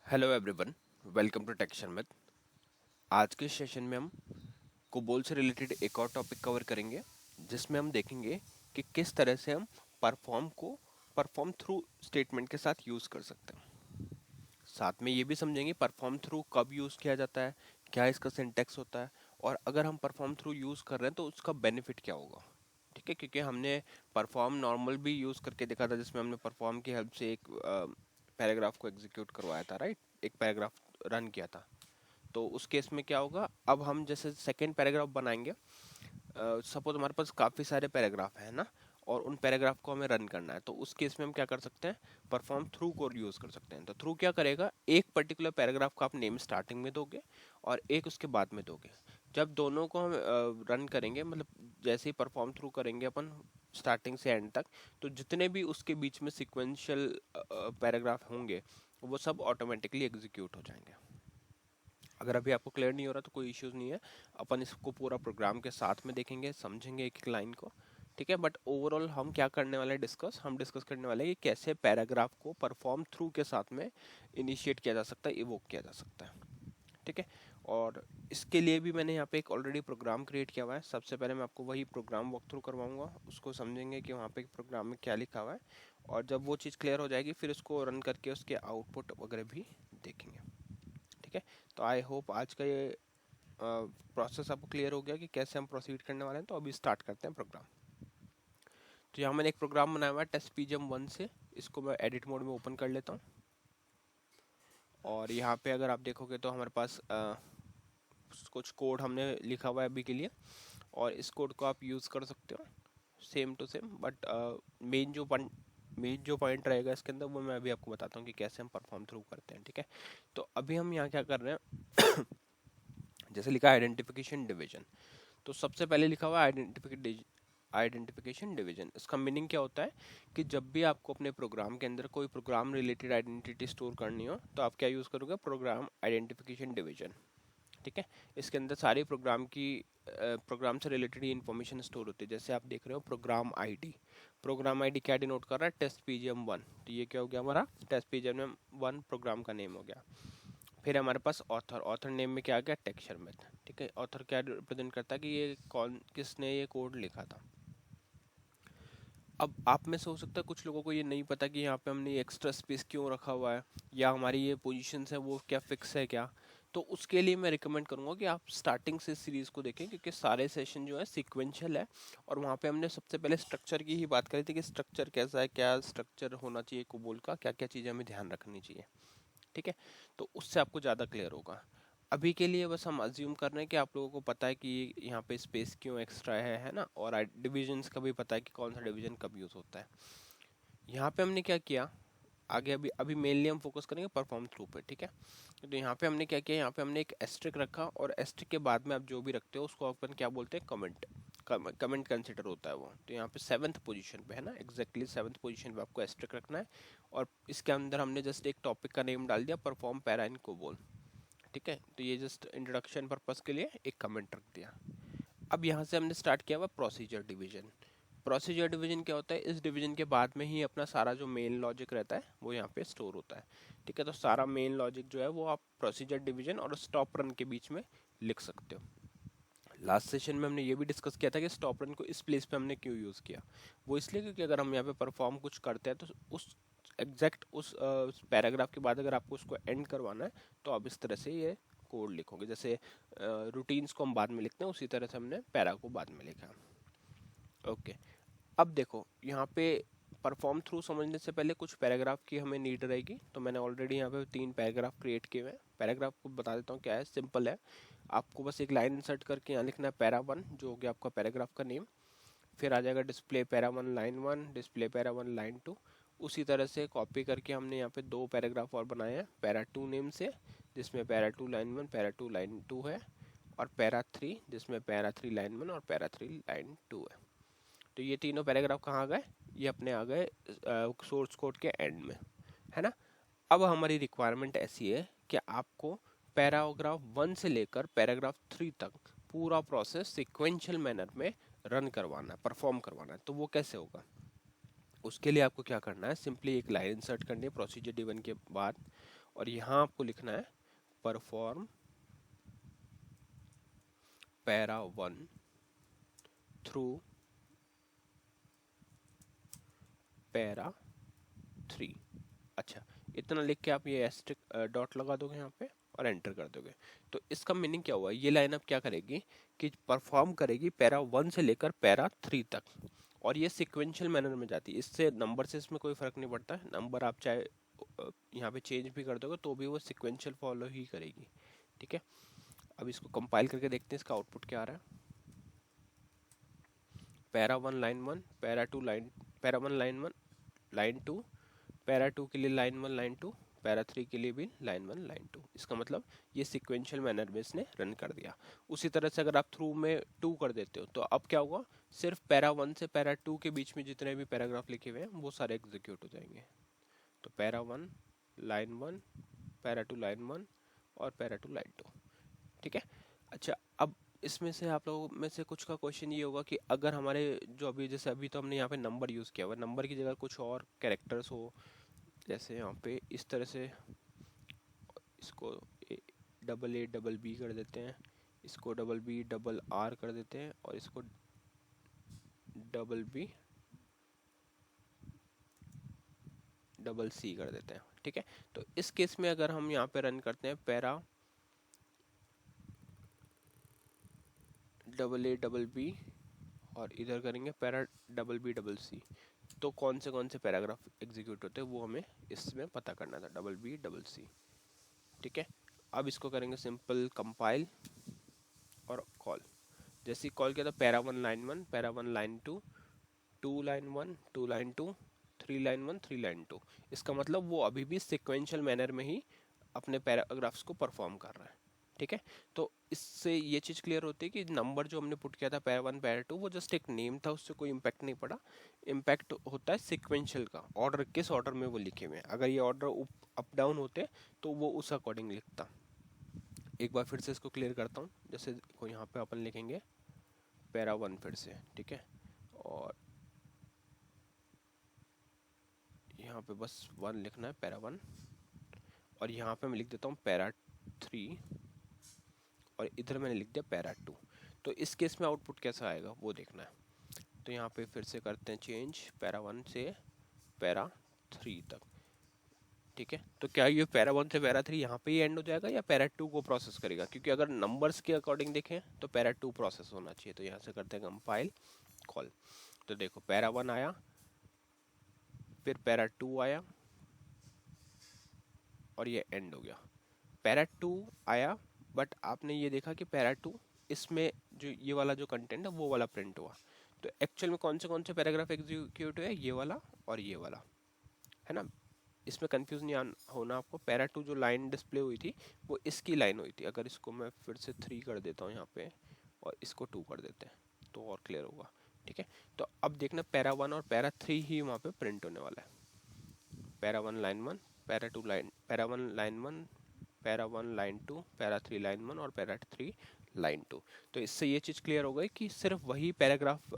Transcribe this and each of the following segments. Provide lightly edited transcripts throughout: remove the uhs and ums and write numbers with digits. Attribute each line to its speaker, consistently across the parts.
Speaker 1: Hello everyone, welcome to टेक्शन में। आज के सेशन में हम कोबोल से रिलेटेड एक और टॉपिक कवर करेंगे, जिसमें हम देखेंगे कि किस तरह से हम परफॉर्म थ्रू स्टेटमेंट के साथ यूज़ कर सकते हैं। साथ में ये भी समझेंगे परफॉर्म थ्रू कब यूज़ किया जाता है, क्या इसका सिंटैक्स होता है, और अगर हम परफॉर्म थ्रू यूज़ कर रहे हैं तो उसका बेनिफिट क्या होगा। ठीक है, क्योंकि हमने परफॉर्म नॉर्मल भी यूज़ करके देखा था, जिसमें हमने परफॉर्म की हेल्प से एक पैराग्राफ को एग्जीक्यूट करवाया था, राइट। एक पैराग्राफ रन किया था। तो उस केस में क्या होगा, अब हम जैसे सेकेंड पैराग्राफ बनाएंगे। सपोज हमारे पास काफ़ी सारे पैराग्राफ है ना, और उन पैराग्राफ को हमें रन करना है, तो उस केस में हम क्या कर सकते हैं, परफॉर्म थ्रू को यूज़ कर सकते हैं। तो थ्रू क्या करेगा, एक पर्टिकुलर पैराग्राफ का आप नेम स्टार्टिंग में दोगे और एक उसके बाद में दोगे। जब दोनों को हम रन करेंगे, मतलब जैसे ही परफॉर्म थ्रू करेंगे अपन स्टार्टिंग से एंड तक, तो जितने भी उसके बीच में सिक्वेंशियल पैराग्राफ होंगे वो सब ऑटोमेटिकली एग्जीक्यूट हो जाएंगे। अगर अभी आपको क्लियर नहीं हो रहा तो कोई इश्यूज नहीं है, अपन इसको पूरा प्रोग्राम के साथ में देखेंगे, समझेंगे एक एक लाइन को। ठीक है, बट ओवरऑल हम क्या करने वाले हैं, हम डिस्कस करने वाले हैं कि कैसे पैराग्राफ को परफॉर्म थ्रू के साथ में इनिशिएट किया जा सकता है, इवोक किया जा सकता है। ठीक है, और इसके लिए भी मैंने यहाँ पे एक ऑलरेडी प्रोग्राम क्रिएट किया हुआ है। सबसे पहले मैं आपको वही प्रोग्राम वॉक थ्रू करवाऊंगा, उसको समझेंगे कि वहाँ पे प्रोग्राम में क्या लिखा हुआ है, और जब वो चीज़ क्लियर हो जाएगी फिर उसको रन करके उसके आउटपुट वगैरह भी देखेंगे। ठीक है, तो आई होप आज का ये प्रोसेस आपको क्लियर हो गया कि कैसे हम प्रोसीड करने वाले हैं। तो अभी स्टार्ट करते हैं प्रोग्राम। तो यहाँ मैंने एक प्रोग्राम बनाया हुआ है टेस्ट पीजीएम 1 से, इसको मैं एडिट मोड में ओपन कर लेता हूँ। और यहाँ पे अगर आप देखोगे तो हमारे पास कुछ कोड हमने लिखा हुआ है अभी के लिए, और इस कोड को आप यूज़ कर सकते हो same to same. But main जो पॉइंट रहेगा इसके अंदर वो मैं अभी आपको बताता हूँ कि कैसे हम परफॉर्म थ्रू करते हैं। ठीक है, तो अभी हम यहाँ क्या कर रहे हैं जैसे लिखा है आइडेंटिफिकेशन डिवीजन, तो सबसे पहले लिखा हुआ है आइडेंटिफिकेशन डिवीजन। इसका मीनिंग क्या होता है कि जब भी आपको अपने प्रोग्राम के अंदर कोई प्रोग्राम रिलेटेड आइडेंटिटी स्टोर करनी हो तो आप क्या यूज़ करोगे, प्रोग्राम आइडेंटिफिकेशन डिवीजन। ठीक है, इसके अंदर सारे प्रोग्राम से रिलेटेड ही इन्फॉर्मेशन स्टोर होती है। जैसे आप देख रहे हो प्रोग्राम आईडी क्या डिनोट कर रहा है, टेस्ट पीजीएम 1। तो ये क्या हो गया, हमारा टेस्ट पीजीएम 1 प्रोग्राम का नेम हो गया। फिर हमारे पास ऑथर नेम में क्या आ गया, टेक्सचर मेथड। ठीक है, ऑथर क्या रिप्रेजेंट करता है कि ये किसने ये कोड लिखा था। अब आप में से हो सकता है कुछ लोगों को ये नहीं पता कि यहाँ पे हमने एक्स्ट्रा स्पेस क्यों रखा हुआ है, या हमारी ये पोजीशंस है वो क्या फिक्स है क्या। तो उसके लिए मैं रिकमेंड करूँगा कि आप स्टार्टिंग से सीरीज़ को देखें, क्योंकि सारे सेशन जो है सिक्वेंशियल है। और वहाँ पे हमने सबसे पहले स्ट्रक्चर की ही बात करी थी कि स्ट्रक्चर कैसा है, क्या स्ट्रक्चर होना चाहिए कोबोल का, क्या क्या चीज़ें हमें ध्यान रखनी चाहिए। ठीक है, तो उससे आपको ज़्यादा क्लियर होगा। अभी के लिए बस हम अज्यूम कर रहे हैं कि आप लोगों को पता है कि यहाँ पे स्पेस क्यों एक्स्ट्रा है ना, और डिविजन्स का भी पता है कि कौन सा डिवीजन कब यूज़ होता है। यहाँ पे हमने क्या किया, आगे अभी अभी मेनली हम फोकस करेंगे परफॉर्म थ्रू पे। ठीक है, तो यहाँ पे हमने क्या किया, यहाँ पे हमने एक एस्ट्रिक रखा, और एस्ट्रिक के बाद में आप जो भी रखते हो उसको अपन क्या बोलते हैं, कमेंट। कमेंट कंसिडर होता है वो। तो यहाँ पे 7th पोजीशन पे है ना, एग्जैक्टली 7th पोजीशन पे आपको एस्ट्रिक रखना है। और इसके अंदर हमने जस्ट एक टॉपिक का नेम डाल दिया, परफॉर्म पैरा इन कोबोल। ठीक है, तो ये जस्ट इंट्रोडक्शन पर्पस के लिए एक कमेंट रख दिया। अब यहाँ से हमने स्टार्ट किया हुआ प्रोसीजर डिवीजन। प्रोसीजर डिवीजन क्या होता है, इस डिवीजन के बाद में ही अपना सारा जो मेन लॉजिक रहता है वो यहाँ पे स्टोर होता है। ठीक है, तो सारा मेन लॉजिक जो है वो आप प्रोसीजर डिवीजन और स्टॉप रन के बीच में लिख सकते हो। लास्ट सेशन में हमने ये भी डिस्कस किया था कि स्टॉप रन को इस प्लेस पे हमने क्यों यूज़ किया। वो इसलिए क्योंकि अगर हम यहाँ पे परफॉर्म कुछ करते हैं तो उस एग्जैक्ट उस पैराग्राफ के बाद अगर आपको उसको एंड करवाना है तो आप इस तरह से ये कोड लिखोगे। जैसे रूटीन्स को हम बाद में लिखते हैं, उसी तरह से हमने पैरा को बाद में लिखा। ओके, अब देखो यहाँ पे परफॉर्म थ्रू समझने से पहले कुछ पैराग्राफ की हमें नीड रहेगी। तो मैंने ऑलरेडी यहाँ पे 3 पैराग्राफ क्रिएट किए हुए हैं। पैराग्राफ को बता देता हूँ क्या है, सिंपल है। आपको बस एक लाइन इंसर्ट करके यहाँ लिखना है पैरा 1, जो हो गया आपका पैराग्राफ का नेम। फिर आ जाएगा display para 1 line 1, display para 1 line 2। उसी तरह से कॉपी करके हमने यहाँ पे 2 पैराग्राफ और बनाए हैं पैरा 2 नेम से, जिसमें पैरा 2 लाइन 1 पैरा 2 लाइन 2 है, और पैरा 3 जिसमें पैरा 3 लाइन 1 और पैरा 3 लाइन 2 है। तो ये तीनों पैराग्राफ कहाँ आ गए, ये अपने आ गए सोर्स कोड के एंड में, है ना। अब हमारी रिक्वायरमेंट ऐसी है कि आपको पैराग्राफ 1 से लेकर पैराग्राफ 3 तक पूरा प्रोसेस सिक्वेंशियल मैनर में रन करवाना है, परफॉर्म करवाना है। तो वो कैसे होगा, उसके लिए आपको क्या करना है, सिंपली एक लाइन इंसर्ट करनी है प्रोसीजर डिवन के बाद, और यहाँ आपको लिखना है परफॉर्म पैरा 1 थ्रू पैरा 3। अच्छा, इतना लिख के आप ये एस्ट्रिक डॉट लगा दोगे यहाँ पे और एंटर कर दोगे। तो इसका मीनिंग क्या हुआ, ये लाइन अब क्या करेगी कि परफॉर्म करेगी पैरा 1 से लेकर पैरा 3 तक, और ये सिक्वेंशियल मैनर में जाती है। इससे नंबर से इसमें कोई फर्क नहीं पड़ता है, नंबर आप चाहे यहाँ पे चेंज भी कर दोगे तो भी वो सिक्वेंशियल फॉलो ही करेगी। ठीक है, अब इसको कंपाइल करके देखते हैं इसका आउटपुट क्या आ रहा है। Para 1 line 1, para 2 line, para 1 line 1 line 2, para 2 के लिए लाइन 1 लाइन 2, पैरा 3 के लिए भी लाइन 1 लाइन 2। इसका मतलब ये सिक्वेंशियल मैनर में इसने रन कर दिया। उसी तरह से अगर आप थ्रू में 2 कर देते हो तो अब क्या होगा, सिर्फ पैरा 1 से पैरा 2 के बीच में जितने भी पैराग्राफ लिखे हुए हैं वो सारे एग्जीक्यूट हो जाएंगे। तो पैरा 1 लाइन 1, पैरा 2 लाइन 1 और पैरा 2 लाइन 2। ठीक है। अच्छा, अब इसमें से आप लोगों में से कुछ का क्वेश्चन ये होगा कि अगर हमारे जो अभी जैसे अभी तो हमने यहाँ पे नंबर यूज़ किया हुआ, नंबर की जगह कुछ और कैरेक्टर्स हो, जैसे यहाँ पे इस तरह से इसको डबल डबल बी कर देते हैं, इसको डबल बी डबल आर कर देते हैं और इसको डबल बी डबल सी कर देते हैं। ठीक है, तो इस केस में अगर हम यहाँ पे रन करते हैं पैरा डबल बी और इधर करेंगे पैरा डबल सी, तो कौन से पैराग्राफ एग्जीक्यूट होते हैं वो हमें इसमें पता करना था, डबल बी डबल सी। ठीक है, अब इसको करेंगे सिंपल कंपाइल और कॉल। जैसे कॉल किया था para 1 line 1, para 1 line 2, 2 line 1, 2 line 2, 3 line 1, 3 line 2। इसका मतलब वो अभी भी सिक्वेंशियल मैनर में ही अपने पैराग्राफ्स को परफॉर्म कर रहा है। ठीक है, तो इससे ये चीज़ क्लियर होती है कि नंबर जो हमने पुट किया था पैरा 1 पैरा 2 वो जस्ट एक नेम था, उससे कोई इम्पैक्ट नहीं पड़ा। इम्पैक्ट होता है सिक्वेंशियल का, ऑर्डर किस ऑर्डर में वो लिखे हुए हैं। अगर ये ऑर्डर अप डाउन होते तो वो उस अकॉर्डिंग लिखता। एक बार फिर से इसको क्लियर करता हूँ। जैसे को यहाँ पे अपन लिखेंगे पैरा 1 फिर से। ठीक है, और यहाँ पे बस 1 लिखना है पैरा 1, और यहाँ पे मैं लिख देता हूँ पैरा 3, और इधर मैंने लिख दिया पैरा 2। तो इस केस में आउटपुट कैसा आएगा वो देखना है। तो यहाँ पे फिर से करते हैं चेंज पैरा 1 से पैरा 3 तक। ठीक है, तो क्या ये पैरा 1 से पैरा 3 यहाँ पे ही एंड हो जाएगा या पैरा 2 को प्रोसेस करेगा? क्योंकि अगर नंबर्स के अकॉर्डिंग देखें तो पैरा 2 प्रोसेस होना चाहिए। तो यहाँ से करते हैं कंपाइल कॉल। तो देखो पैरा 1 आया, फिर पैरा 2 आया और ये एंड हो गया। पैरा 2 आया, बट आपने ये देखा कि पैरा 2 इसमें जो ये वाला जो कंटेंट है वो वाला प्रिंट हुआ। तो एक्चुअल में कौन से पैराग्राफ एग्जीक्यूट हुए, ये वाला और ये वाला, है ना। इसमें कंफ्यूज नहीं होना आपको। पैरा 2 जो लाइन डिस्प्ले हुई थी वो इसकी लाइन हुई थी। अगर इसको मैं फिर से 3 कर देता हूँ यहाँ पे और इसको 2 कर देते हैं तो और क्लियर होगा। ठीक है, तो अब देखना पैरा 1 और पैरा 3 ही वहाँ पे प्रिंट होने वाला है। Para 1 line 1, para 2 line, para 1 line 1, para 1 line 2, para 3 line 1 और पैरा 3 लाइन 2। तो इससे ये चीज़ क्लियर हो गई कि सिर्फ वही पैराग्राफ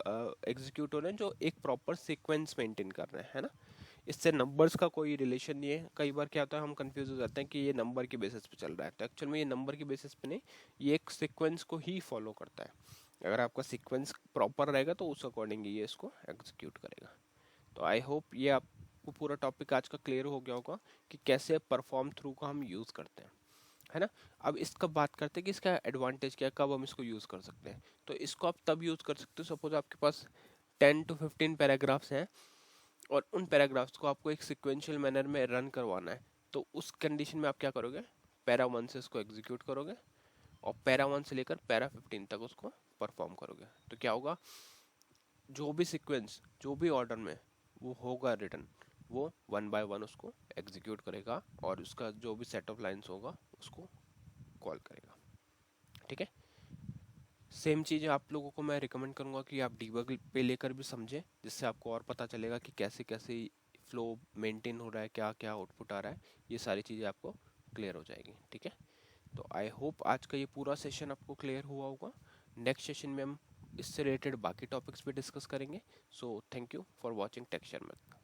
Speaker 1: एग्जीक्यूट हो रहे हैं जो एक प्रॉपर सीक्वेंस मेंटेन कर रहे हैं, है ना। इससे नंबर्स का कोई रिलेशन नहीं है। कई बार क्या होता है हम कंफ्यूज हो जाते हैं कि ये नंबर की बेसिस पे चल रहा है, तो एक्चुअल में ये नंबर की बेसिस पे नहीं, ये एक सीक्वेंस को ही फॉलो करता है। अगर आपका सीक्वेंस प्रॉपर रहेगा तो उस अकॉर्डिंग ये इसको एग्जीक्यूट करेगा। तो आई होप ये आपको पूरा टॉपिक आज का क्लियर हो गया होगा कि कैसे परफॉर्म थ्रू का हम यूज़ करते हैं, है ना। अब इसका बात करते हैं कि इसका एडवांटेज क्या है, कब हम इसको यूज़ कर सकते हैं। तो इसको आप तब यूज़ कर सकते हो सपोज आपके पास 10 to 15 पैराग्राफ्स हैं और उन पैराग्राफ्स को आपको एक सिक्वेंशियल मैनर में रन करवाना है। तो उस कंडीशन में आप क्या करोगे, पैरा 1 से इसको एग्जीक्यूट करोगे और पैरा 1 से लेकर पैरा 15 तक उसको परफॉर्म करोगे। तो क्या होगा, जो भी सीक्वेंस जो भी ऑर्डर में वो होगा रिटर्न, वो 1 बाय 1 उसको एग्जीक्यूट करेगा और उसका जो भी सेट ऑफ लाइंस होगा उसको कॉल करेगा। ठीक है, सेम चीज़ आप लोगों को मैं रिकमेंड करूँगा कि आप डीबग पे लेकर भी समझें, जिससे आपको और पता चलेगा कि कैसे कैसे फ्लो मेंटेन हो रहा है, क्या क्या आउटपुट आ रहा है, ये सारी चीज़ें आपको क्लियर हो जाएगी। ठीक है, तो आई होप आज का ये पूरा सेशन आपको क्लियर हुआ होगा। नेक्स्ट सेशन में हम इससे रिलेटेड बाकी टॉपिक्स भी डिस्कस करेंगे। So thank you for watching tech share में।